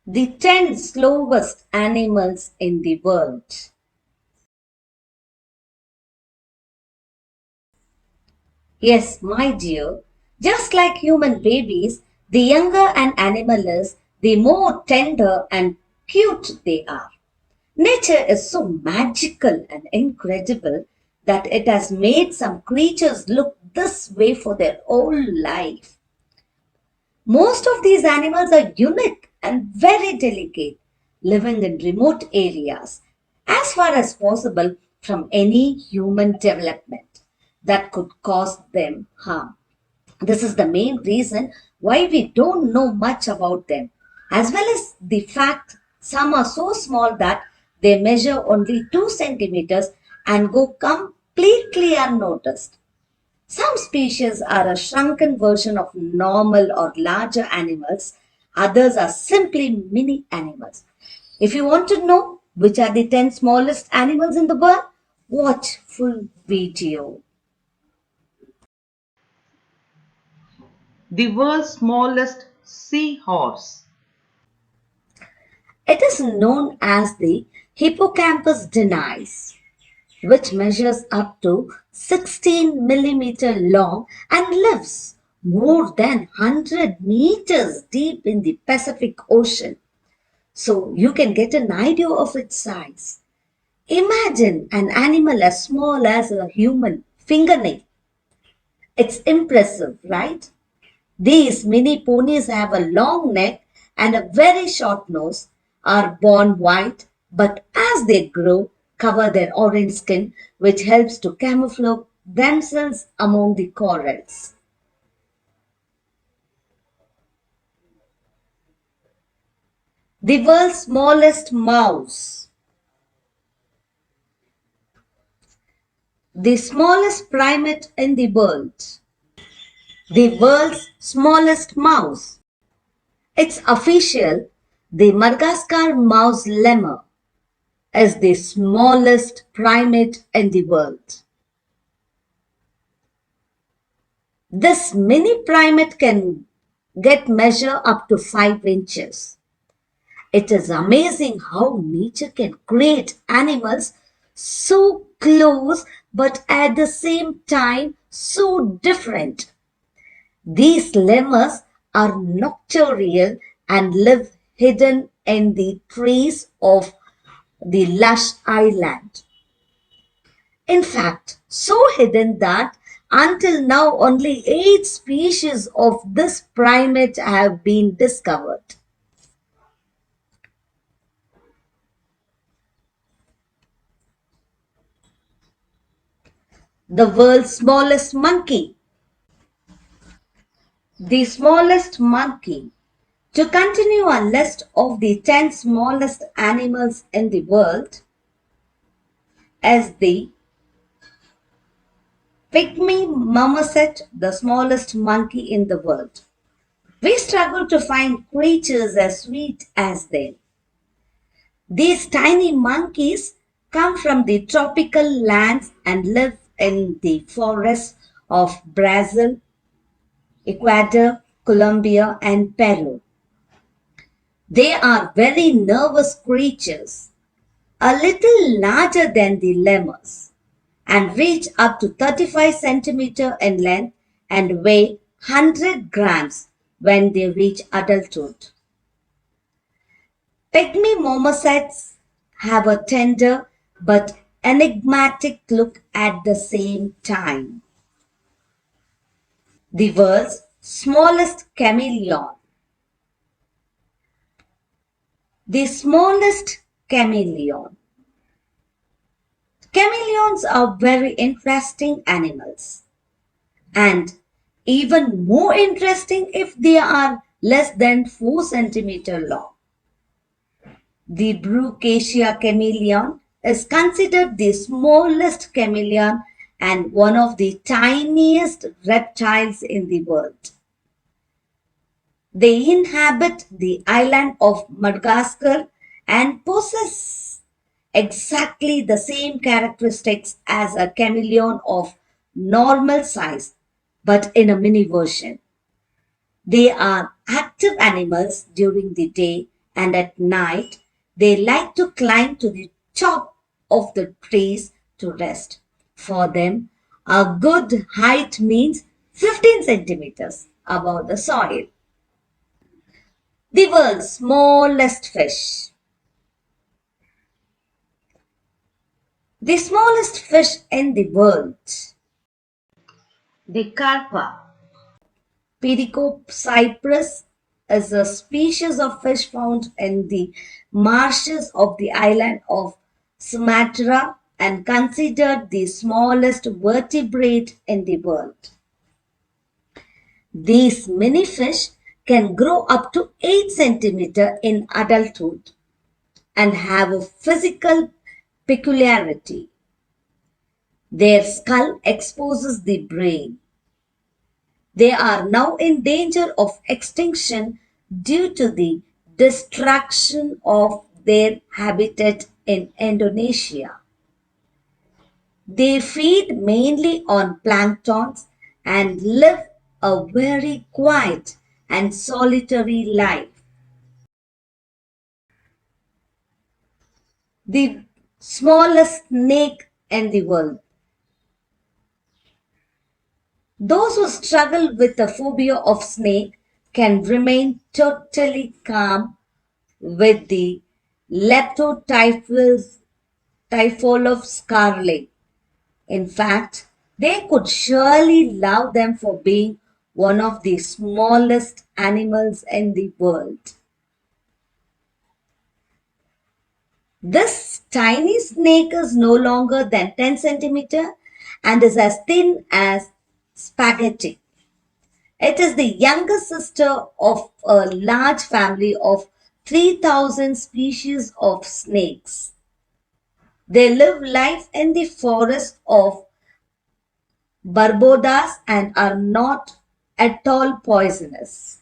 The 10 slowest animals in the world. Yes, my dear, just like human babies, the younger an animal is, the more tender and cute they are. Nature is so magical and incredible that it has made some creatures look this way for their whole life. Most of these animals are unique and very delicate, living in remote areas, as far as possible from any human development that could cause them harm. This is the main reason why we don't know much about them, as well as the fact some are so small that they measure only 2 centimeters and go completely unnoticed. Some species are a shrunken version of normal or larger animals, others are simply mini animals. If you want to know which are the 10 smallest animals in the world, watch full video. The world's smallest seahorse. It is known as the hippocampus dinis, which measures up to 16 millimeter long and lives more than 100 meters deep in the Pacific Ocean. So you can get an idea of its size. Imagine an animal as small as a human fingernail. It's impressive, right? These mini ponies have a long neck and a very short nose, are born white, but as they grow, cover their orange skin, which helps to camouflage themselves among the corals. The world's smallest mouse. The smallest primate in the world. The world's smallest mouse. It's official. The Madagascar mouse lemur is the smallest primate in the world. This mini primate can get measure up to 5 inches. It is amazing how nature can create animals so close but at the same time so different. These lemurs are nocturnal and live hidden in the trees of the lush island. In fact, so hidden that until now only 8 species of this primate have been discovered. The world's smallest monkey. The smallest monkey. To continue our list of the 10 smallest animals in the world as the pygmy marmoset, the smallest monkey in the world. We struggle to find creatures as sweet as them. These tiny monkeys come from the tropical lands and live in the forests of Brazil, Ecuador, Colombia, and Peru. They are very nervous creatures, a little larger than the lemurs, and reach up to 35 centimeters in length and weigh 100 grams when they reach adulthood. Pygmy marmosets have a tender but enigmatic look at the same time. The world's smallest chameleon. The smallest chameleon. Chameleons are very interesting animals and even more interesting if they are less than 4 centimeters long. The Brucacia chameleon is considered the smallest chameleon and one of the tiniest reptiles in the world. They inhabit the island of Madagascar and possess exactly the same characteristics as a chameleon of normal size, but in a mini version. They are active animals during the day and at night they like to climb to the top of the trees to rest. For them, a good height means 15 centimeters above the soil. The world's smallest fish. The smallest fish in the world. The carpa. Pedicopcyprus is a species of fish found in the marshes of the island of Sumatra and considered the smallest vertebrate in the world. These mini fish can grow up to 8 centimeters in adulthood and have a physical peculiarity. Their skull exposes the brain. They are now in danger of extinction due to the destruction of their habitat in Indonesia. They feed mainly on planktons and live a very quiet and solitary life. The smallest snake in the world. Those who struggle with the phobia of snake can remain totally calm with the leptotyphus typhoid scarlet. In fact, they could surely love them for being one of the smallest animals in the world. This tiny snake is no longer than 10 centimeter and is as thin as spaghetti. It is the younger sister of a large family of 3,000 species of snakes. They live life in the forest of Barbados and are not at all poisonous.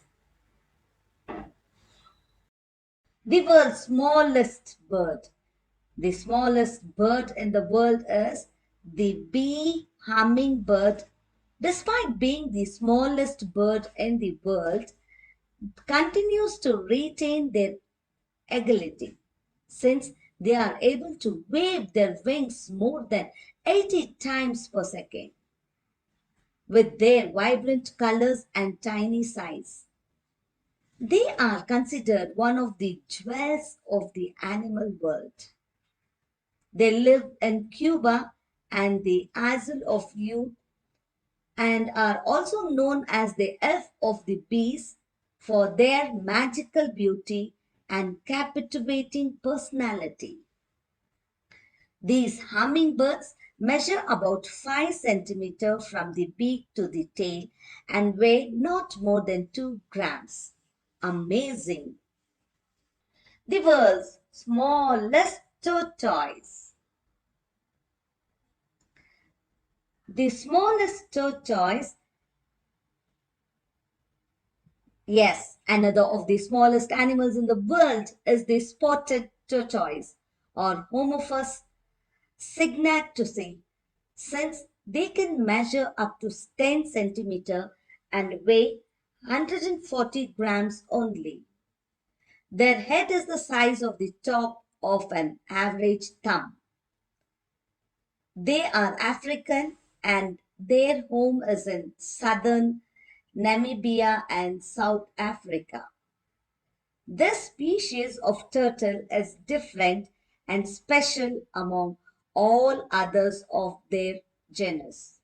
The world's smallest bird. The smallest bird in the world is the bee hummingbird. Despite being the smallest bird in the world, continues to retain their agility since they are able to wave their wings more than 80 times per second. With their vibrant colors and tiny size, they are considered one of the jewels of the animal world. They live in Cuba and the Isle of Youth and are also known as the elf of the bees for their magical beauty and captivating personality. These hummingbirds measure about 5 centimeters from the beak to the tail and weigh not more than 2 grams. Amazing! The world's smallest tortoise. The smallest tortoise, yes, another of the smallest animals in the world is the spotted tortoise or Homophus cygnatusi, since they can measure up to 10 centimeter and weigh 140 grams only. Their head is the size of the top of an average thumb. They are African and their home is in southern Namibia and South Africa. This species of turtle is different and special among all others of their genus,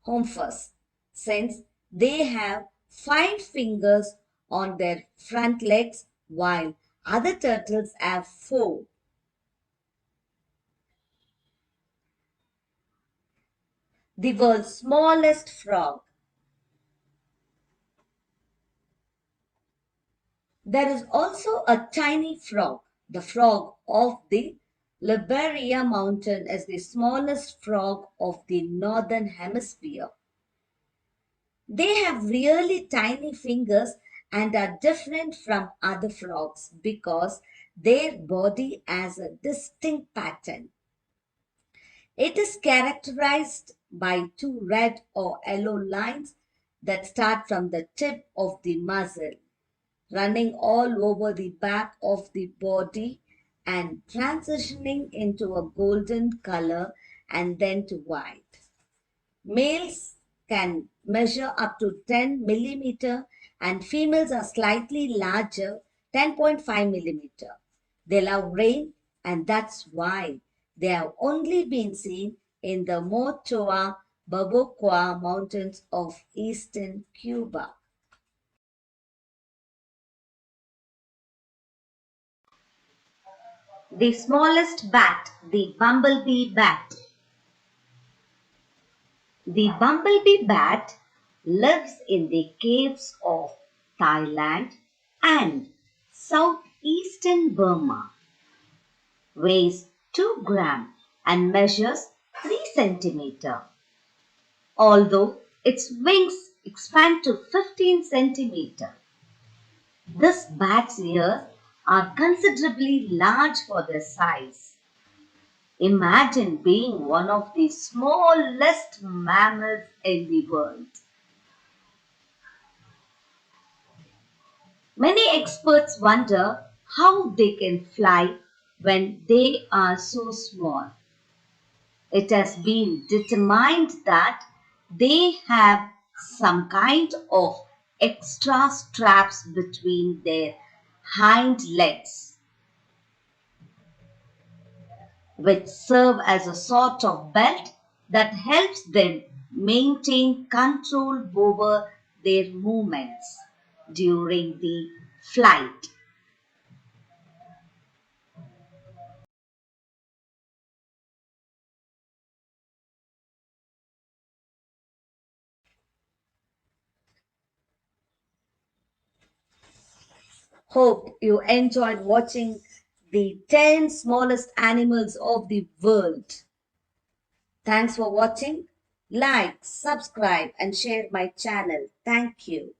Homphus, since they have 5 fingers on their front legs while other turtles have 4. The world's smallest frog. There is also a tiny frog. The frog of the Liberia mountain is the smallest frog of the northern hemisphere. They have really tiny fingers and are different from other frogs because their body has a distinct pattern. It is characterized by 2 red or yellow lines that start from the tip of the muzzle. running all over the back of the body and transitioning into a golden color and then to white. Males can measure up to 10 millimeter and females are slightly larger, 10.5 millimeter. They love rain and that's why they have only been seen in the Motoa Baboqua mountains of eastern Cuba. The smallest bat, the bumblebee bat. The bumblebee bat lives in the caves of Thailand and southeastern Burma, weighs 2 grams and measures 3 centimeters. Although its wings expand to 15 centimeters, this bat's ears are considerably large for their size. Imagine being one of the smallest mammals in the world. Many experts wonder how they can fly when they are so small. It has been determined that they have some kind of extra straps between their hind legs, which serve as a sort of belt that helps them maintain control over their movements during the flight. Hope you enjoyed watching the 10 smallest animals of the world. Thanks for watching. Like, subscribe, and share my channel. Thank you.